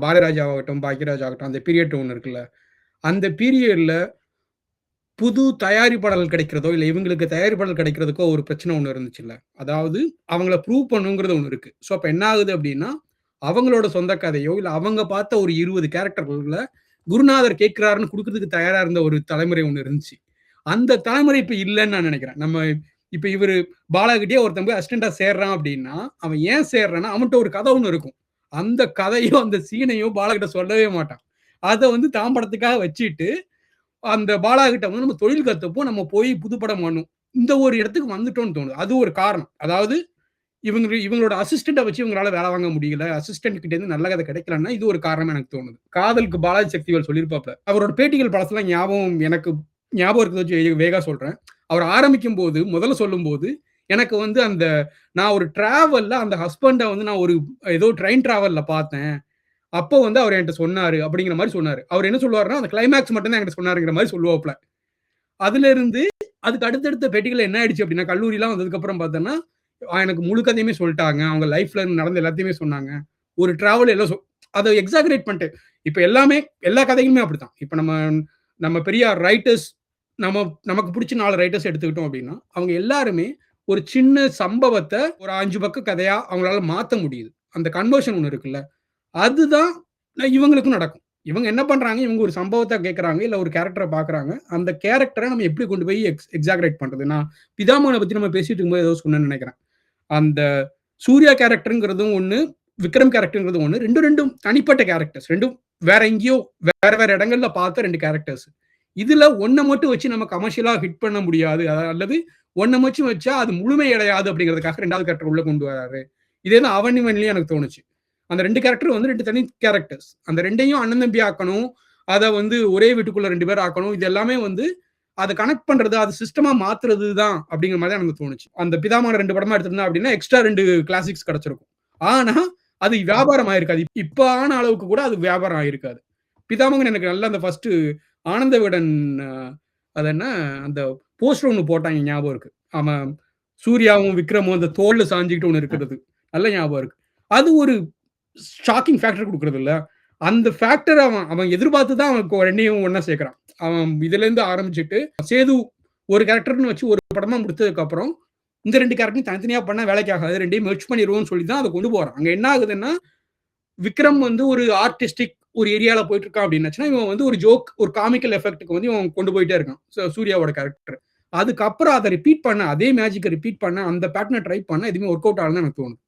பாரதிராஜா ஆகட்டும், பாக்யராஜ் ஆகட்டும் அந்த பீரியட் ஒண்ணு இருக்குல்ல. அந்த பீரியட்ல புது தயாரிப்பாளர்கள் கிடைக்கிறதோ, இல்ல இவங்களுக்கு தயாரிப்பாளர் கிடைக்கிறதுக்கோ ஒரு பிரச்சனை ஒண்ணு இருந்துச்சுல்ல. அதாவது அவங்கள ப்ரூவ் பண்ணணுங்கிறது ஒண்ணு இருக்கு. ஸோ அப்ப என்ன ஆகுது அப்டின்னா, அவங்களோட சொந்த கதையோ, இல்ல அவங்க பார்த்த ஒரு 20 கேரக்டர்கள்ல குருநாதர் கேட்கிறாருன்னு குடுக்குறதுக்கு தயாரா இருந்த ஒரு தலைமுறை ஒண்ணு இருந்துச்சு. அந்த தலைமுறை இப்ப இல்லன்னு நான் நெனைக்கிறேன். இப்ப இவரு பாலா கிட்டயே ஒருத்தன் போய் அசிஸ்டன்ட்டா சேர்றான் அப்டின்னா, அவன் ஏன் சேர்றான்னா, அவன்ட்ட ஒரு கதை ஒண்ணு இருக்கும். அந்த கதையோ, அந்த சீனையோ பாலா கிட்ட சொல்லவே மாட்டான். அத வந்து தான் படத்துக்காக வச்சுட்டு அந்த பாலா கிட்ட வந்து நம்ம தொழில் கத்துப்போம். நம்ம போய் புது படம் பண்ணும். இந்த ஒரு இடத்துக்கு வந்துட்டோம்னு தோணுது. அது ஒரு காரணம். அதாவது இவங்களோட அசிஸ்டன்ட்ட வச்சு இவங்களால வேலை வாங்க முடியல. அசிஸ்டன்ட் கிட்ட இருந்து நல்ல கதை கிடைக்கலன்னா, இது ஒரு காரணமா எனக்கு தோணுது. காதலுக்கு பாலாஜி சக்திவேல் சொல்லியிருப்பாப்ல. அவரோட பேட்டிகள் பழசெல்லாம் ஞாபகம் இருக்கிறத வச்சு வேகா சொல்றேன். அவர் ஆரம்பிக்கும்போது, முதல்ல சொல்லும்போது, எனக்கு வந்து நான் ஒரு டிராவல்ல அந்த ஹஸ்பண்ட வந்து நான் ஏதோ ட்ரெயின் டிராவல்ல பார்த்தேன். அப்போ வந்து அவர் என்ட்ட சொன்னாரு அப்படிங்கிற மாரி சொன்னாரு. அவர் என்ன சொல்லுவாருன்னா, அந்த கிளைமாக்ஸ் மட்டும் தான் என்கிட்ட சொன்னாருங்கிற மாரி சொல்லுவாப்ல. அதிலிருந்து அதுக்கு அடுத்தடுத்த பேட்டிகள்ல என்ன ஆயிடுச்சு அப்படின்னா, கல்லூரிலாம் வந்ததுக்கப்புறம் பார்த்தோம்னா, எனக்கு முழு கதையுமே சொல்ட்டாங்க. அவங்க லைஃப்ல நடந்த எல்லாத்தையுமே சொன்னாங்க. ஒரு டிராவல் எல்லாம் அத எக்ஸாஜரேட் பண்ணிட்டு, இப்ப எல்லா கதைகளுமே அப்படித்தான். இப்ப நம்ம நம்ம பெரிய ரைட்டர்ஸ் நமக்கு புடிச்ச 4 ரைட்டர்ஸ் எடுத்துக்கிட்டோம் அப்படின்னா, அவங்க எல்லாருமே ஒரு சின்ன சம்பவத்த ஒரு 5 பக்க கதையா அவங்களால மாத்த முடியுது. அந்த கன்வர்ஷன் ஒண்ணு இருக்குல்ல. அதுதான் இவங்களுக்கும் நடக்கும். இவங்க என்ன பண்றாங்க, இவங்க ஒரு சம்பவத்த கேட்கறாங்க, இல்ல ஒரு கேரக்டர பார்க்குறாங்க. அந்த கேரக்டர நம்ம எப்படி கொண்டு போய் எக்ஸாகரேட் பண்றது? நான் பிதாமகன பத்தி நம்ம பேசிட்டு இருக்கும்போது ஏதோ சொன்னேன்னு நெனைக்கிறேன். அந்த சூர்யா கேரக்டர்ங்கிறதும் ஒண்ணு, விக்ரம் கேரக்டர்ங்கிறதும் ஒண்ணு. 2ம் தனிப்பட்ட கேரக்டர்ஸ். 2ம் வேற எங்கேயோ வேற இடங்கள்ல பார்த்த 2 கேரக்டர்ஸ். இதுல ஒண்ண மட்டும் வச்சு நம்ம கமர்ஷியலா ஹிட் பண்ண முடியாது. அல்லது ஒண்ண மட்டும் வச்சா அது முழுமை அடையாது அப்படிங்கிறதுக்காக 2வது கேரக்டர் உள்ள கொண்டு வராரு. இதே தான் அவன் இவன்லயும் எனக்கு தோணுச்சு. அந்த 2 கேரக்டர் வந்து 2 தனி கேரக்டர்ஸ். அந்த 2யும் அண்ணன் தம்பி ஆக்கணும். அத வந்து ஒரே வீட்டுக்குள்ள 2 பேர் ஆக்கணும். இது எல்லாமே வந்து அத கனெக்ட் பண்றது, அது சிஸ்டமா மாத்துறது தான் அப்படிங்கிற மாரி தான் எனக்கு தோணுச்சு. அந்த பிதாமகன் 2 படமா எடுத்திருந்தா அப்படின்னா, எக்ஸ்ட்ரா 2 கிளாசிக்ஸ் கிடைச்சிருக்கும். ஆனா, அது வியாபாரம் ஆயிருக்காது. இப்ப ஆன அளவுக்கு கூட அது வியாபாரம் ஆயிருக்காது. பிதாமகன் எனக்கு நல்லா அந்த ஃபர்ஸ்ட் ஆனந்த விகடன் அது என்ன அந்த போஸ்டர் ஒண்ணு போட்டாங்க ஞாபகம் இருக்கு. அவன் சூர்யாவும், விக்ரமும் அந்த தோள்ல சாஞ்சுகிட்டு ஒண்ணு இருக்கிறது. நல்ல ஞாபகம் இருக்கு. அது ஒரு ஷாக்கிங் ஃபேக்டர் குடுக்குறது இல்ல. அந்த ஃபேக்டர் அவன் எதிர்பார்த்து தான் அவன் 2யும் ஒண்ணா சேர்க்கிறான். அவன் இதிலேருந்து ஆரம்பிச்சுட்டு, சேது ஒரு கேரக்டர்ன்னு வச்சு ஒரு படமா முடித்ததுக்கு அப்புறம், இந்த 2 கேரக்டரையும் தனித்தனியா பண்ணா வேலைக்கு ஆகாது. 2யும் மெர்ஜ் பண்ணிருவோம்னு சொல்லி தான் அத கொண்டு போறான். அங்க என்ன ஆகுதுன்னா, விக்ரம் வந்து ஒரு ஆர்டிஸ்டிக் ஒரு ஏரியால போயிட்டு இருக்கான் அப்படின்னாச்சுன்னா, இவன் வந்து ஒரு ஜோக், ஒரு காமிக்கல் எஃபெக்ட்க்கு வந்து இவன் கொண்டு போயிட்டே இருக்கான். சூர்யாவோட கேரக்டர். அதுக்கப்புறம் அத ரிப்பீட் பண்ண, அதே மேஜிக்க ரிப்பீட் பண்ண, அந்த பேட்டர்ன ட்ரை பண்ண எதுவுமே ஒர்க் அவுட் ஆகலன்னு எனக்கு தோணுது.